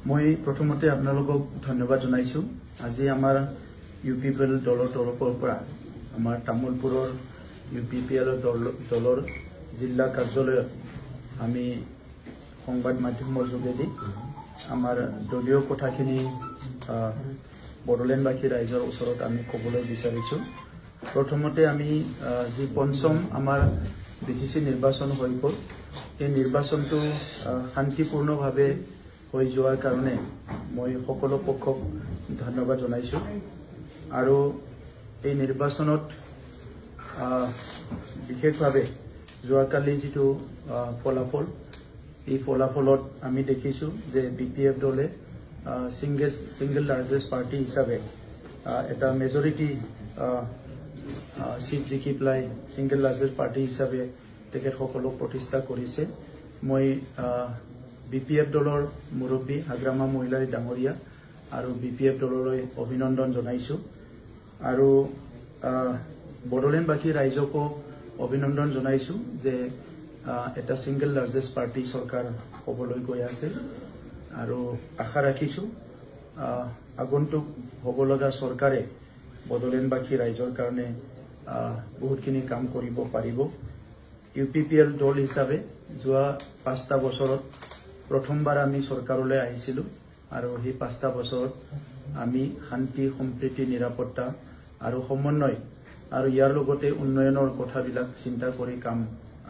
মই প্ৰথমতে আপোনালোকক ধন্যবাদ জনাইছো। আজি আমাৰ ইউপিপিএল দলৰ তৰফৰ পৰা আমাৰ তামুলপুৰৰ ইউপিপিএল দলৰ জিলা কাৰ্যালয়ত আমি সংবাদ মাধ্যমৰ যোগেদি আমাৰ দলীয় কথাখিনি বড়োলেণ্ডবাসী ৰাইজৰ ওচৰত আমি ক'বলৈ বিচাৰিছো। প্ৰথমতে আমি যি পঞ্চম আমাৰ বিটিচি নিৰ্বাচন হৈ গ'ল, এই নিৰ্বাচনটো শান্তিপূৰ্ণভাৱে হৈ যোৱাৰ কাৰণে মই সকলো পক্ষক ধন্যবাদ জনাইছো। আৰু এই নিৰ্বাচনত বিশেষভাৱে যোৱাকালি যিটো ফলাফল, এই ফলাফলত আমি দেখিছো যে বিপিএফ দলে সিঙ্গল লাৰ্জেষ্ট পাৰ্টি হিচাপে এটা মেজৰিটি সিট জিকি পেলাই সিঙ্গল লাৰ্জেষ্ট পাৰ্টি হিচাপে তেখেতসকলক প্ৰতিষ্ঠা কৰিছে। মই বিপিএফ দলৰ মুৰব্বী হাগ্ৰামা মহিলাৰী ডাঙৰীয়া আৰু বিপিএফ দললৈ অভিনন্দন জনাইছো। আৰু বড়োলেণ্ডবাসী ৰাইজকো অভিনন্দন জনাইছো যে এটা সিঙ্গল লাৰ্জেষ্ট পাৰ্টি চৰকাৰ হ'বলৈ গৈ আছে। আৰু আশা ৰাখিছো আগন্তুক হ'ব লগা চৰকাৰে বড়োলেণ্ডবাসী ৰাইজৰ কাৰণে বহুতখিনি কাম কৰিব পাৰিব। ইউপিপিএল দল হিচাপে যোৱা 5টা বছৰত প্ৰথমবাৰ আমি চৰকাৰলৈ আহিছিলো আৰু সেই 5টা বছৰত আমি শান্তি সম্প্ৰীতি নিৰাপত্তা আৰু সমন্বয় আৰু ইয়াৰ লগতে উন্নয়নৰ কথাবিলাক চিন্তা কৰি কাম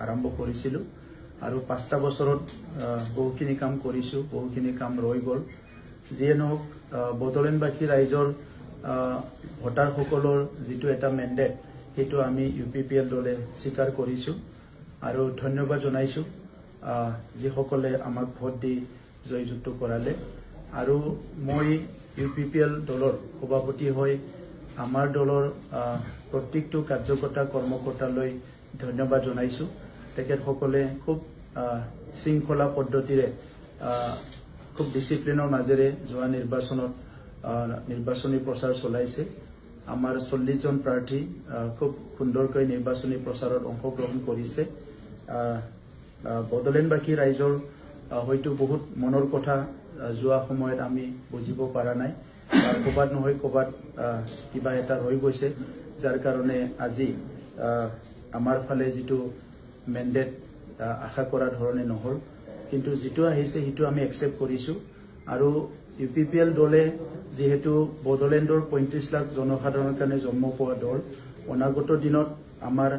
আৰম্ভ কৰিছিলো। আৰু 5টা বছৰত বহুখিনি কাম কৰিছো, বহুখিনি কাম ৰৈ গ'ল। যিয়ে নহওক বড়োলেণ্ডবাসী ৰাইজৰ ভোটাৰসকলৰ যিটো এটা মেণ্ডেট, সেইটো আমি ইউপিপিএল দলে স্বীকাৰ কৰিছো আৰু ধন্যবাদ জনাইছো যিসকলে আমাক ভোট দি জয়যুক্ত কৰালে। আৰু মই ইউপিপিএল দলৰ সভাপতি হৈ আমাৰ দলৰ প্ৰত্যেকটো কাৰ্যকৰ্তা কৰ্মকৰ্তালৈ ধন্যবাদ জনাইছো। তেখেতসকলে খুব শৃংখলা পদ্ধতিৰে খুব ডিচিপ্লিনৰ মাজেৰে যোৱা নিৰ্বাচনত নিৰ্বাচনী প্ৰচাৰ চলাইছে। আমাৰ 40জন প্ৰাৰ্থী খুব সুন্দৰকৈ নিৰ্বাচনী প্ৰচাৰত অংশগ্ৰহণ কৰিছে। বড়োলেণ্ডবাসী ৰাইজৰ হয়তো বহুত মনৰ কথা যোৱা সময়ত আমি বুজিব পৰা নাই, ক'বাত নহয় ক'বাত কিবা এটা ৰৈ গৈছে, যাৰ কাৰণে আজি আমাৰ ফালে যিটো মেণ্ডেট আশা কৰা ধৰণে নহল, কিন্তু যিটো আহিছে সেইটো আমি একচেপ্ট কৰিছো। আৰু ইউপিপিএল দলে যিহেতু বড়োলেণ্ডৰ 35 লাখ জনসাধাৰণৰ কাৰণে জন্ম পোৱা দল, অনাগত দিনত আমাৰ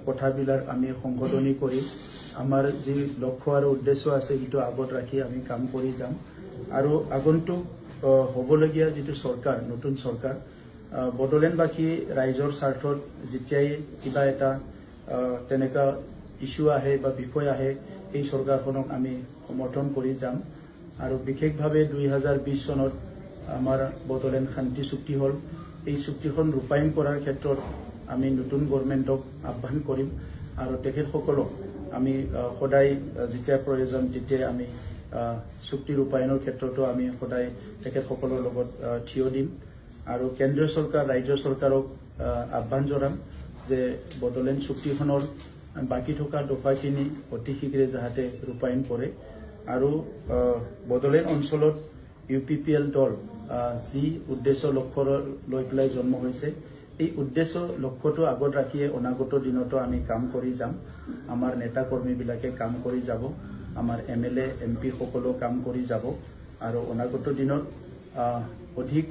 কথাবিলাক আমি সংশোধনী কৰি আমাৰ যি লক্ষ্য আৰু উদ্দেশ্য আছে সেইটো আগত ৰাখি আমি কাম কৰি যাম। আৰু আগন্তুক হ'বলগীয়া যিটো চৰকাৰ, নতুন চৰকাৰ, বড়োলেণ্ডবাসী ৰাইজৰ স্বাৰ্থত যেতিয়াই কিবা এটা তেনেকুৱা ইস্যু আহে বা বিষয় আহে, এই চৰকাৰখনক আমি সমৰ্থন কৰি যাম। আৰু বিশেষভাৱে 2020 চনত আমাৰ বড়োলেণ্ড শান্তি চুক্তি হ'ল, এই চুক্তিখন ৰূপায়ণ কৰাৰ ক্ষেত্ৰত আমি নতুন গভৰ্ণমেণ্টক আহ্বান কৰিম আৰু তেখেতসকলক আমি সদায় যেতিয়া প্ৰয়োজন তেতিয়াই আমি চুক্তি ৰূপায়ণৰ ক্ষেত্ৰতো আমি সদায় তেখেতসকলৰ লগত থিয় দিম। আৰু কেন্দ্ৰীয় চৰকাৰ, ৰাজ্য চৰকাৰক আহ্বান জনাম যে বড়োলেণ্ড চুক্তিখনৰ বাকী থকা দফাখিনি অতি শীঘ্ৰে যাতে ৰূপায়ণ কৰে। আৰু বড়োলেণ্ড অঞ্চলত ইউপিপিএল দল যি উদ্দেশ্য লক্ষ্য লৈ পেলাই জন্ম হৈছে, এই উদ্দেশ্য লক্ষ্যটো আগত ৰাখিয়ে অনাগত দিনতো আমি কাম কৰি যাম। আমাৰ নেতা কৰ্মীবিলাকে কাম কৰি যাব, আমাৰ MLA MP সকলো কাম কৰি যাব। আৰু অনাগত দিনত অধিক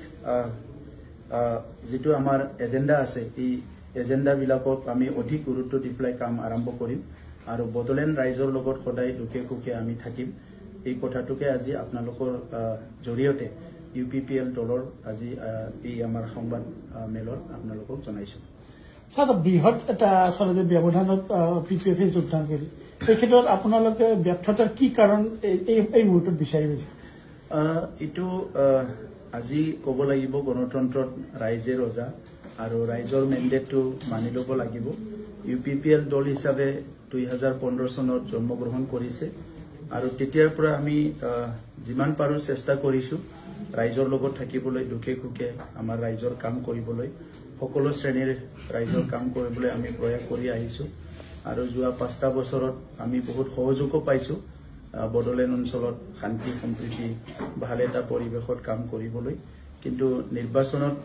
যিটো আমাৰ এজেণ্ডা আছে, এই এজেণ্ডাবিলাকক আমি অধিক গুৰুত্ব দি পেলাই কাম আৰম্ভ কৰিম। আৰু বড়োলেণ্ড ৰাইজৰ লগত সদায় দুখে সুখে আমি থাকিম। এই কথাটোকে আজি আপোনালোকৰ জৰিয়তে ইউপিপিএল দলৰ আজি এই আমাৰ সংবাদ মেলত আপোনালোকক জনাইছো। স্যাৰ, বৃহৎ এটা আচলতে ব্যৱধানত পিপিএফে যোগদান কৰিলে, এই ক্ষেত্ৰত আপোনালোকে ব্যৰ্থতাৰ কি কাৰণ এই মুহূৰ্তত বিচাৰি গৈছে? এইটো আজি ক'ব লাগিব, গণতন্ত্ৰত ৰাইজে ৰজা আৰু ৰাইজৰ মেণ্ডেটটো মানি ল'ব লাগিব। ইউপিপিএল দল হিচাপে 2015 চনত জন্মগ্ৰহণ কৰিছে আৰু তেতিয়াৰ পৰা আমি যিমান পাৰো চেষ্টা কৰিছো ৰাইজৰ লগত থাকিবলৈ, দুখে সুখে আমাৰ ৰাইজৰ কাম কৰিবলৈ, সকলো শ্ৰেণীৰ ৰাইজৰ কাম কৰিবলৈ আমি প্ৰয়াস কৰি আহিছো। আৰু যোৱা 5টা বছৰত আমি বহুত সহযোগো পাইছো বড়োলেণ্ড অঞ্চলত শান্তি সম্প্ৰীতি ভাল এটা পৰিৱেশত কাম কৰিবলৈ কিন্তু নিৰ্বাচনত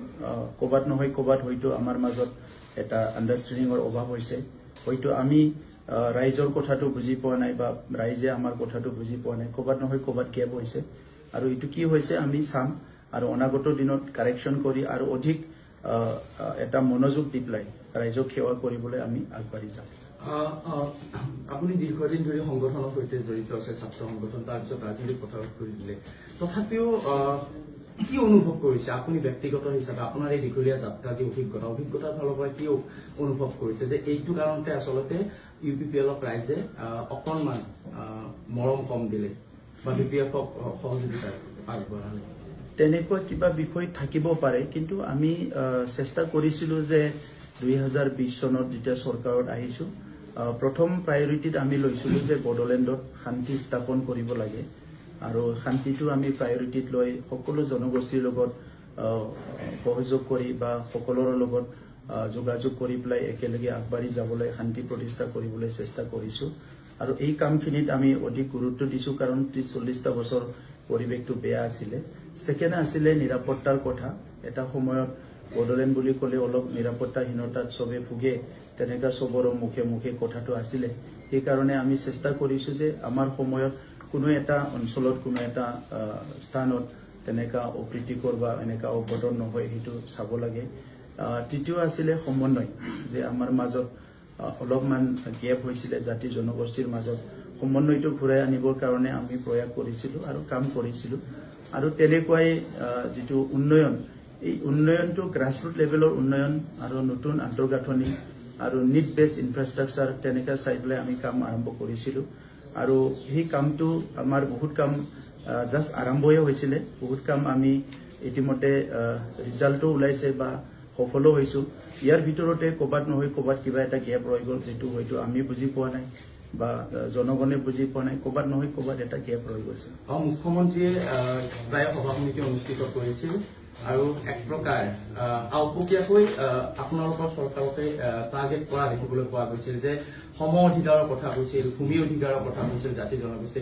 ক'বাত নহয় ক'বাত হয়তো আমাৰ মাজত এটা আণ্ডাৰষ্টেণ্ডিঙৰ অভাৱ হৈছে হয়তো আমি ৰাইজৰ কথাটো বুজি পোৱা নাই বা ৰাইজে আমাৰ কথাটো বুজি পোৱা নাই ক'বাত নহয় ক'বাত গেপ হৈছে আৰু এইটো কি হৈছে আমি চাম আৰু অনাগত দিনত কাৰেকশ্যন কৰি আৰু অধিক এটা মনোযোগ দি পেলাই ৰাইজক সেৱা কৰিবলৈ আমি আগবাঢ়ি যাম আপুনি দীৰ্ঘদিন ধৰি সংগঠনৰ সৈতে জড়িত আছে ছাত্ৰ সংগঠন তাৰপিছত ৰাজনৈতিক পথাৰত কৰি দিলে তথাপিও কি অনুভৱ কৰিছে আপুনি ব্যক্তিগত হিচাপে আপোনাৰ এই দীঘলীয়া যাত্ৰা যি অভিজ্ঞতাৰ ফালৰ পৰা কি অনুভৱ কৰিছে যে এইটো কাৰণতে আচলতে UPPLক ৰাইজে অকণমান মৰম কম দিলে বা BPFক সহযোগিতা আগবঢ়ালে তেনেকুৱা কিবা বিষয় থাকিব পাৰে কিন্তু আমি চেষ্টা কৰিছিলো যে 2020 চনত যেতিয়া চৰকাৰত আহিছো প্ৰথম প্ৰায়োৰিটিত আমি লৈছিলো যে বড়োলেণ্ডত শান্তি স্থাপন কৰিব লাগে আৰু শান্তিটো আমি প্ৰায়োৰিটিত লৈ সকলো জনগোষ্ঠীৰ লগত সহযোগ কৰি বা সকলোৰ লগত যোগাযোগ কৰি পেলাই একেলগে আগবাঢ়ি যাবলৈ শান্তি প্ৰতিষ্ঠা কৰিবলৈ চেষ্টা কৰিছো আৰু এই কামখিনিত আমি অধিক গুৰুত্ব দিছো কাৰণ 30-40টা বছৰ পৰিৱেশটো বেয়া আছিলে সেকেন্ড আছিলে নিৰাপত্তাৰ কথা এটা সময়ত বড়োলেণ্ড বুলি ক'লে অলপ নিৰাপত্তাহীনতাত চবে ভুগে তেনেকা চবৰৰ মুখে মুখে কথাটো আছিলে সেইকাৰণে আমি চেষ্টা কৰিছো যে আমাৰ সময়ত কোনো এটা অঞ্চলত কোনো এটা স্থানত তেনেকা অপ্ৰীতিকৰ বা এনেকা অঘটন নহয় সেইটো চাব লাগে তৃতীয় আছিলে সমন্বয় যে আমাৰ মাজত অলপমান গেপ হৈছিলে জাতি জনগোষ্ঠীৰ মাজত সমন্বয়টো ঘূৰাই আনিবৰ কাৰণে আমি প্ৰয়াস কৰিছিলো আৰু কাম কৰিছিলো আৰু তেনেকুৱাই যিটো উন্নয়ন এই উন্নয়নটো গ্ৰাছৰুট লেভেলৰ উন্নয়ন আৰু নতুন আন্তঃগাঁথনি আৰু নিড বেছ ইনফ্ৰাষ্ট্ৰাকচাৰ তেনেকা চাই পেলাই আমি কাম আৰম্ভ কৰিছিলো আৰু সেই কামটো আমাৰ বহুত কাম জাষ্ট আৰম্ভহে হৈছিলে বহুত কাম আমি ইতিমধ্যে ৰিজাল্টো ওলাইছে বা সফল হৈছো ইয়াৰ ভিতৰতে ক'বাত নহয় ক'বাত কিবা এটা গেপ ৰৈ গ'ল যেটো হয়তো আমি বুজি পোৱা নাই বা জনগণে বুজি পোৱা নাই ক'বাত নহয় ক'বাত এটা গেপ ৰৈ গৈছে মুখ্যমন্ত্ৰীয়ে প্ৰায় সভা সমিতি অনুষ্ঠিত কৰিছিল আৰু এক প্ৰকাৰ আওপকীয়াকৈ আপোনালোকৰ চৰকাৰকে টাৰ্গেট কৰা দেখিবলৈ পোৱা গৈছিল যে সম অধিকাৰৰ কথা কৈছিল ভূমি অধিকাৰৰ কথা কৈছিল জাতি জনগোষ্ঠী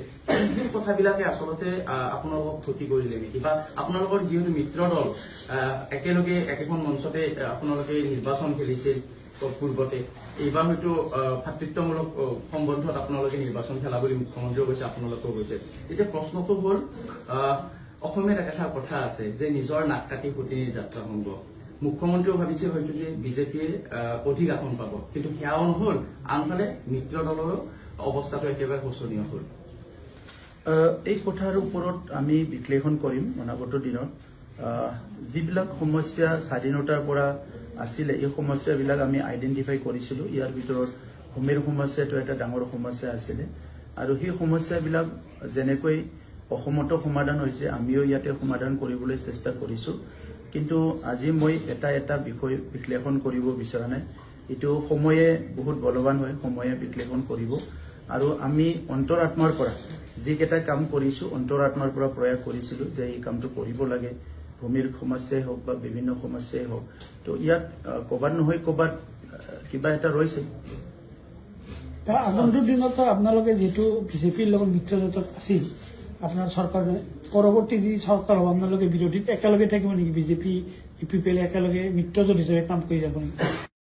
এই কথাবিলাকে আচলতে আপোনালোকক ক্ষতি কৰিলে নেকি বা আপোনালোকৰ যিহেতু মিত্ৰ দল একেলগে একেখন মঞ্চতে আপোনালোকে নিৰ্বাচন খেলিছিল পূৰ্বতে এইবাৰ হয়তো ভাতৃত্বমূলক সম্বন্ধত আপোনালোকে নিৰ্বাচন খেলা বুলি মুখ্যমন্ত্ৰীও কৈছে আপোনালোকেও কৈছে এতিয়া প্ৰশ্নটো হ'ল অসমীয়াত এটা কথা আছে যে নিজৰ নাক কাটি ফুটিনি যাত্ৰা সংঘ মুখ্যমন্ত্ৰীও ভাবিছিল হয়তো যে বিজেপিয়ে অধিক আসন পাব কিন্তু সেয়াও নহল আনফালে মিত্ৰ দলৰ অৱস্থাটো একেবাৰে শোচনীয় হ'ল এই কথাৰ ওপৰত আমি বিশ্লেষণ কৰিম অনাগত দিনত যিবিলাক সমস্যা স্বাধীনতাৰ পৰা আছিলে এই সমস্যাবিলাক আমি আইডেন্টিফাই কৰিছিলো ইয়াৰ ভিতৰত ভূমিৰ সমস্যাটো এটা ডাঙৰ সমস্যা আছিলে আৰু সেই সমস্যাবিলাক যেনেকৈ অসমতো সমাধান হৈছে আমিও ইয়াতে সমাধান কৰিবলৈ চেষ্টা কৰিছো কিন্তু আজি মই এটা বিষয় বিশ্লেষণ কৰিব বিচৰা নাই এটো সময়ে বহুত বলৱান হয় সময়ে বিশ্লেষণ কৰিব আৰু আমি অন্তৰাত্মাৰ পৰা যিকেইটা কাম কৰিছো অন্তৰাত্মাৰ পৰা প্ৰয়াস কৰিছিলো যে এই কামটো কৰিব লাগে ভূমিৰ সমস্যাই হোক বা বিভিন্ন সমস্যাই হোক তো ইয়াত ক'বাত নহয় ক'বাত কিবা এটা ৰৈছে আগন্তুক দিনত আপোনালোকে যেহেতু বিজেপিৰ লগত মিত্ৰজোঁটত আছিল আপোনাৰ চৰকাৰে পৰৱৰ্তী যি চৰকাৰ হ'ব আপোনালোকে বিৰোধীত একেলগে থাকিব নেকি বিজেপি UPPL একেলগে মিত্ৰজোঁট হিচাপে কাম কৰি যাব নেকি